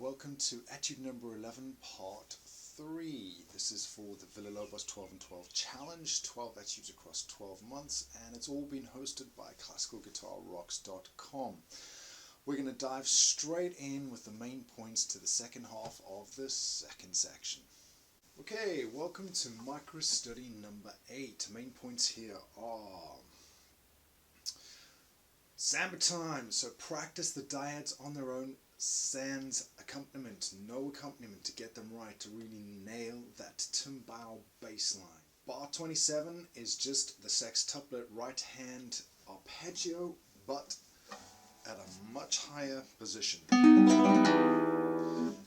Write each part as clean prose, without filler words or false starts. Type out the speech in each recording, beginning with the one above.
welcome to Etude number 11, part 3. This is for the Villa-Lobos 12 and 12 challenge, 12 etudes across 12 months, and it's all been hosted by classicalguitarrocks.com. We're going to dive straight in with the main points to the second half of the second section. Okay, welcome to micro study number 8. Main points here are Samba time, so practice the dyads on their own sans accompaniment, no accompaniment to get them right, to really nail that tumbao bass line. Bar 27 is just the sextuplet right hand arpeggio, but at a much higher position.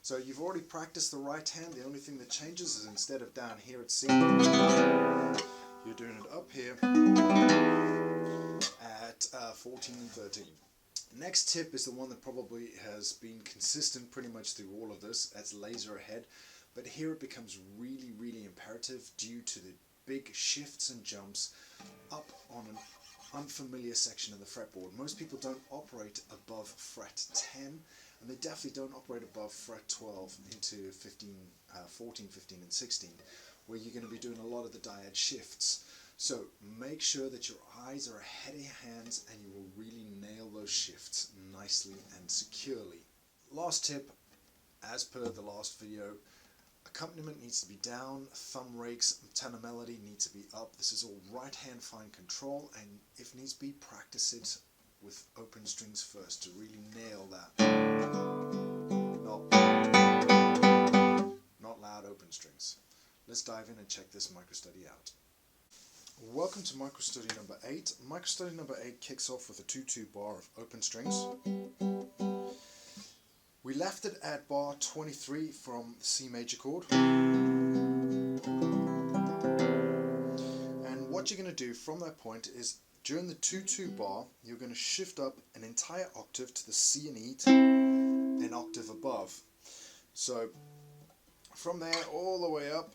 So you've already practiced the right hand, the only thing that changes is instead of down here at C, you're doing it up here at 14 and 13. Next tip is the one that probably has been consistent pretty much through all of this. That's laser ahead, but here it becomes really imperative due to the big shifts and jumps up on an unfamiliar section of the fretboard. Most people don't operate above fret 10, and they definitely don't operate above fret 12 into 14, 15 and 16, where you're going to be doing a lot of the dyad shifts. So make sure that your eyes are ahead of your hands and you will really nail those shifts nicely and securely. Last tip, as per the last video, accompaniment needs to be down, thumb rakes, tenor melody needs to be up. This is all right hand fine control, and if needs be, practice it with open strings first to really nail that. Not loud open strings. Let's dive in and check this microstudy out. Welcome to microstudy number 8. Microstudy number 8 kicks off with a 2-2 bar of open strings. We left it at bar 23 from the C major chord. And what you're going to do from that point is, during the 2-2 bar, you're going to shift up an entire octave to the C and E, an octave above. So from there all the way up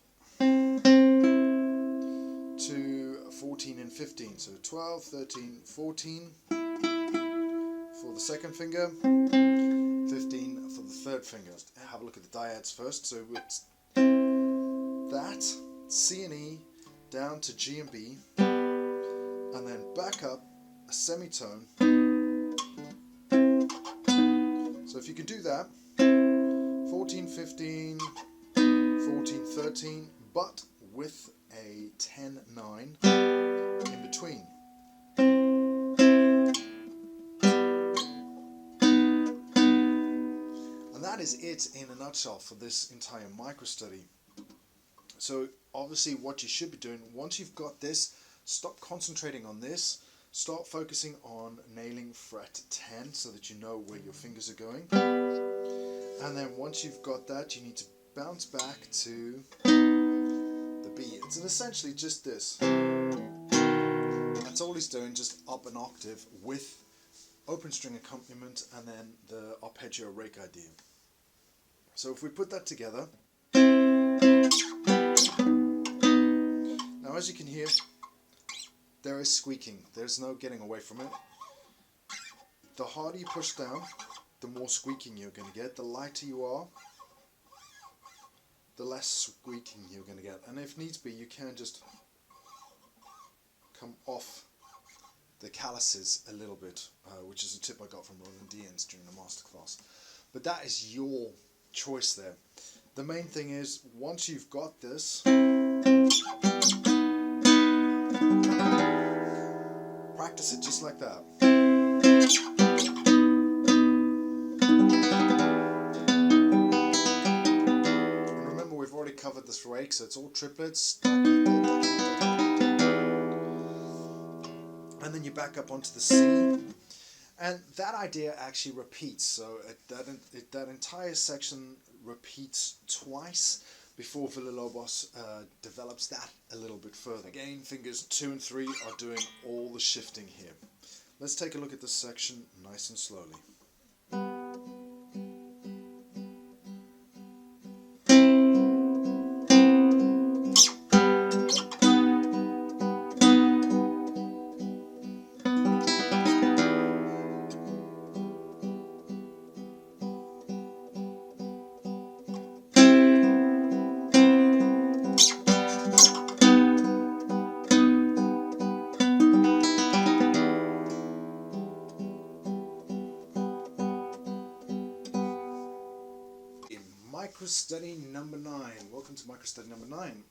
to 14 and 15, so 12, 13, 14 for the second finger, 15 for the third finger. Have a look at the dyads first. So it's that, C and E, down to G and B, and then back up a semitone. So if you can do that, 14, 15, 14, 13, but with a 10, 9 in between. And that is it in a nutshell for this entire microstudy. So obviously what you should be doing, once you've got this, stop concentrating on this, start focusing on nailing fret 10 so that you know where your fingers are going. And then once you've got that, you need to bounce back to the B. It's essentially just this. That's all he's doing, just up an octave with open string accompaniment and then the arpeggio rake idea. So if we put that together, now as you can hear, there is squeaking. There's no getting away from it. The harder you push down, the more squeaking you're going to get. The lighter you are, the less squeaking you're going to get. And if needs be, you can just come off the calluses a little bit, which is a tip I got from Roland Diens during the masterclass. But that is your choice there. The main thing is, once you've got this, practice it just like that. Covered this rake, so it's all triplets, and then you back up onto the C, and that idea actually repeats. So that entire section repeats twice before Villa-Lobos develops that a little bit further. Again, fingers 2 and 3 are doing all the shifting here. Let's take a look at this section nice and slowly. Microstudy number 9. Welcome to microstudy number 9.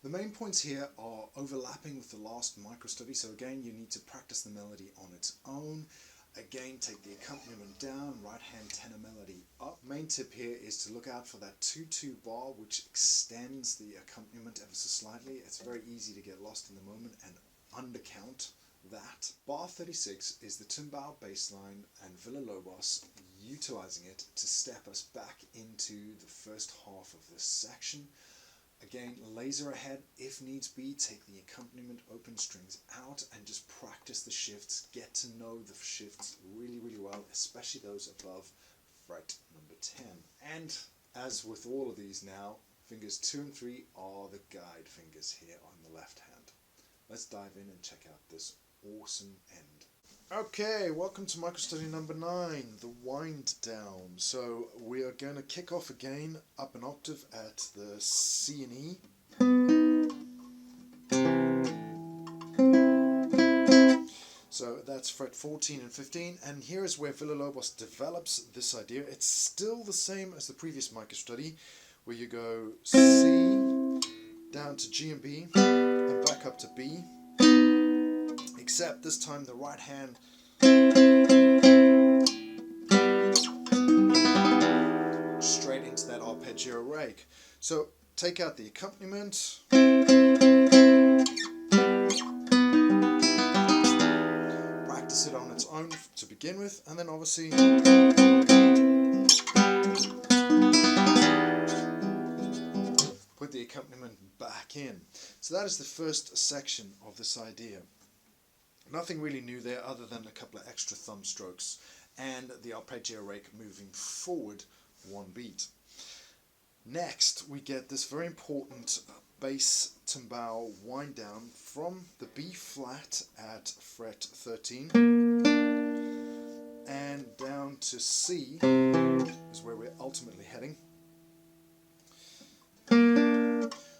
The main points here are overlapping with the last microstudy, so again you need to practice the melody on its own. Again, take the accompaniment down, right hand tenor melody up. Main tip here is to look out for that 2-2 bar, which extends the accompaniment ever so slightly. It's very easy to get lost in the moment and undercount that. Bar 36 is the tumbao bass line and Villa-Lobos utilizing it to step us back into the first half of this section. Again, laser ahead if needs be, take the accompaniment open strings out and just practice the shifts, get to know the shifts really well, especially those above fret number 10. And as with all of these now, fingers 2 and 3 are the guide fingers here on the left hand. Let's dive in and check out this awesome end. Okay, welcome to microstudy number 9, the wind down. So we are going to kick off again up an octave at the C and E. So that's fret 14 and 15, and here is where Villa-Lobos develops this idea. It's still the same as the previous microstudy, where you go C, down to G and B, and back up to B. Except this time the right hand straight into that arpeggio rake. So take out the accompaniment, practice it on its own to begin with, and then obviously put the accompaniment back in. So that is the first section of this idea. Nothing really new there other than a couple of extra thumb strokes and the arpeggio rake moving forward one beat. Next we get this very important bass tumbao wind down from the B flat at fret 13 and down to C is where we're ultimately heading.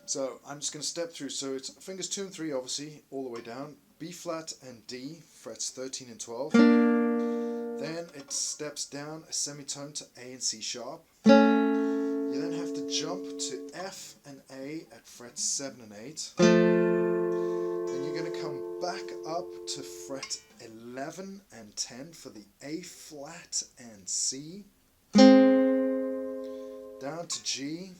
So I'm just going to step through, so it's fingers 2 and 3 obviously all the way down, B flat and D, frets 13 and 12. Then it steps down a semitone to A and C sharp. You then have to jump to F and A at frets 7 and 8. Then you're going to come back up to fret 11 and 10 for the A flat and C. Down to G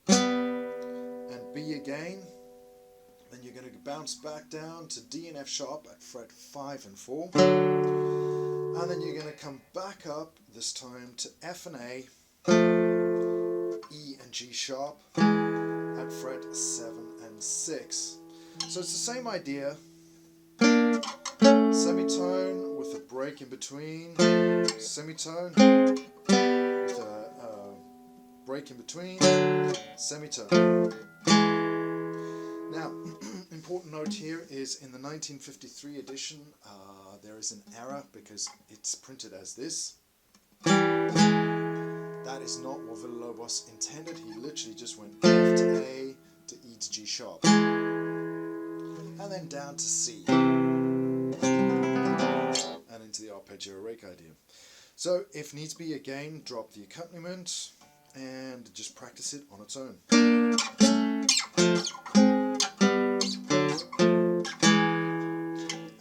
and B again. Then you're going to bounce back down to D and F sharp at fret 5 and 4. And then you're going to come back up this time to F and A, E and G sharp at fret 7 and 6. So it's the same idea. Semitone with a break in between, semitone with a break in between, semitone. Now, important note here is in the 1953 edition there is an error because it's printed as this. That is not what Villa-Lobos intended. He literally just went F to A to E to G sharp and then down to C and into the arpeggio rake idea. So if needs be, again drop the accompaniment and just practice it on its own.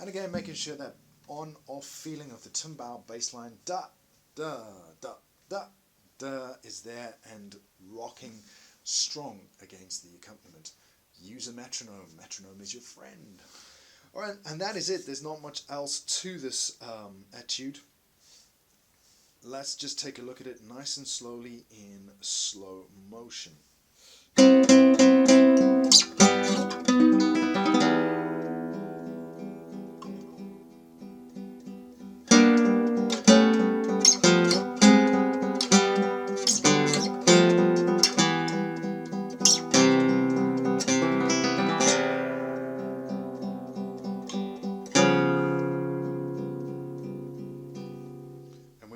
Again, making sure that on-off feeling of the tumbao bass line da da da da da is there and rocking strong against the accompaniment. Use a metronome. Metronome is your friend. Alright, and that is it. There's not much else to this etude. Let's just take a look at it nice and slowly in slow motion.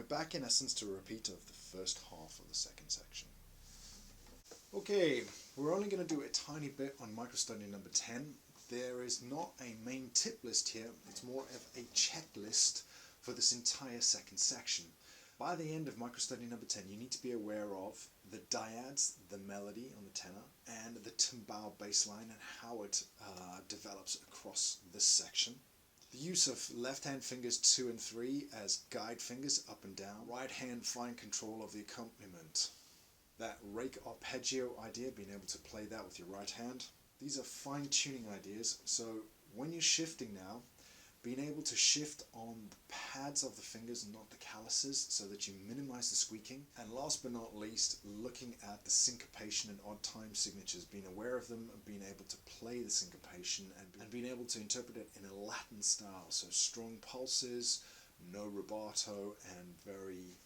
Back in essence to a repeat of the first half of the second section. Okay, we're only going to do a tiny bit on microstudy number 10. There is not a main tip list here, it's more of a checklist for this entire second section. By the end of microstudy number 10, you need to be aware of the dyads, the melody on the tenor, and the tumbao bass line and how it develops across this section. The use of left hand fingers 2 and 3 as guide fingers up and down. Right hand fine control of the accompaniment. That rake arpeggio idea, being able to play that with your right hand. These are fine tuning ideas, so when you're shifting now, being able to shift on the pads of the fingers and not the calluses so that you minimize the squeaking. And last but not least, looking at the syncopation and odd time signatures, being aware of them, being able to play the syncopation and being able to interpret it in a Latin style. So strong pulses, no rubato, and very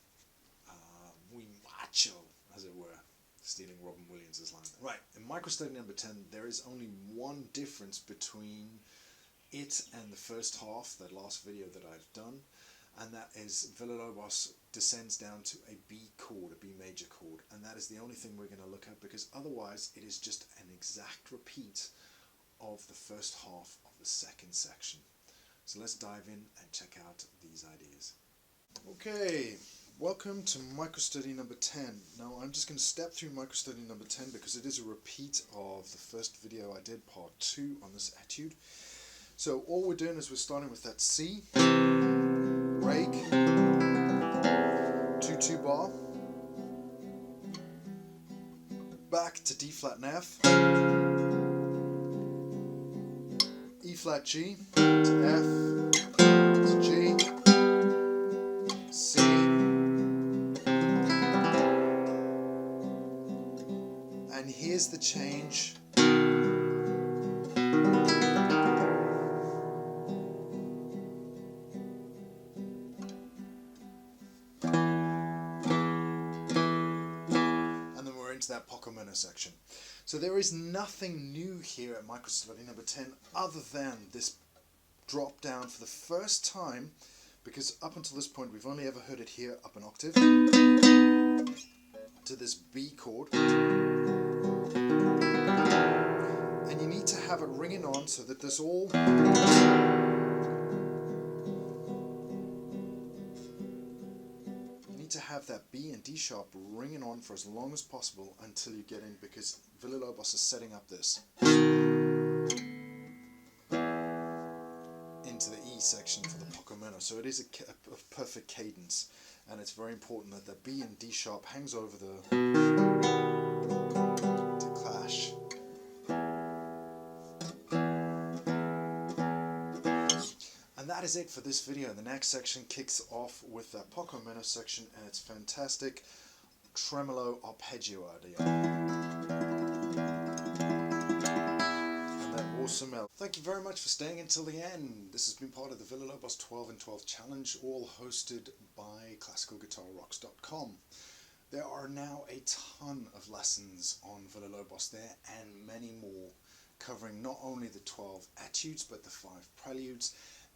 muy macho, as it were. Stealing Robin Williams' line. Right, in microstudy number 10, there is only one difference between it and the first half, that last video that I've done, and that is Villa-Lobos descends down to a B chord, a B major chord, and that is the only thing we're going to look at, because otherwise it is just an exact repeat of the first half of the second section. So let's dive in and check out these ideas. Okay, welcome to microstudy number 10. Now I'm just going to step through microstudy number 10 because it is a repeat of the first video I did, part 2 on this etude. So all we're doing is we're starting with that C, rake, 2-2 bar, back to D flat and F, E flat G, to F, to G, C, and here's the change. Into that poco minor section. So there is nothing new here at microstudy number 10 other than this drop down for the first time, because up until this point we've only ever heard it here up an octave to this B chord, and you need to have it ringing on so that this all to have that B and D sharp ringing on for as long as possible until you get in, because Villa-Lobos is setting up this into the E section for the poco minor. So it is a perfect cadence, and it's very important that the B and D sharp hangs over the to clash. And that is it for this video. The next section kicks off with the poco minor section, and it's fantastic tremolo arpeggio idea. And that awesome melody. Thank you very much for staying until the end. This has been part of the Villa-Lobos 12 and 12 challenge, all hosted by classicalguitarrocks.com. There are now a ton of lessons on Villa-Lobos there, and many more, covering not only the 12 etudes but the 5 preludes,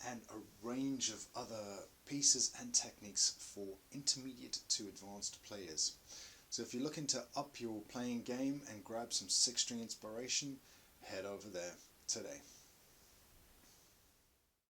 and a range of other pieces and techniques for intermediate to advanced players. So if you're looking to up your playing game and grab some 6-string inspiration, head over there today.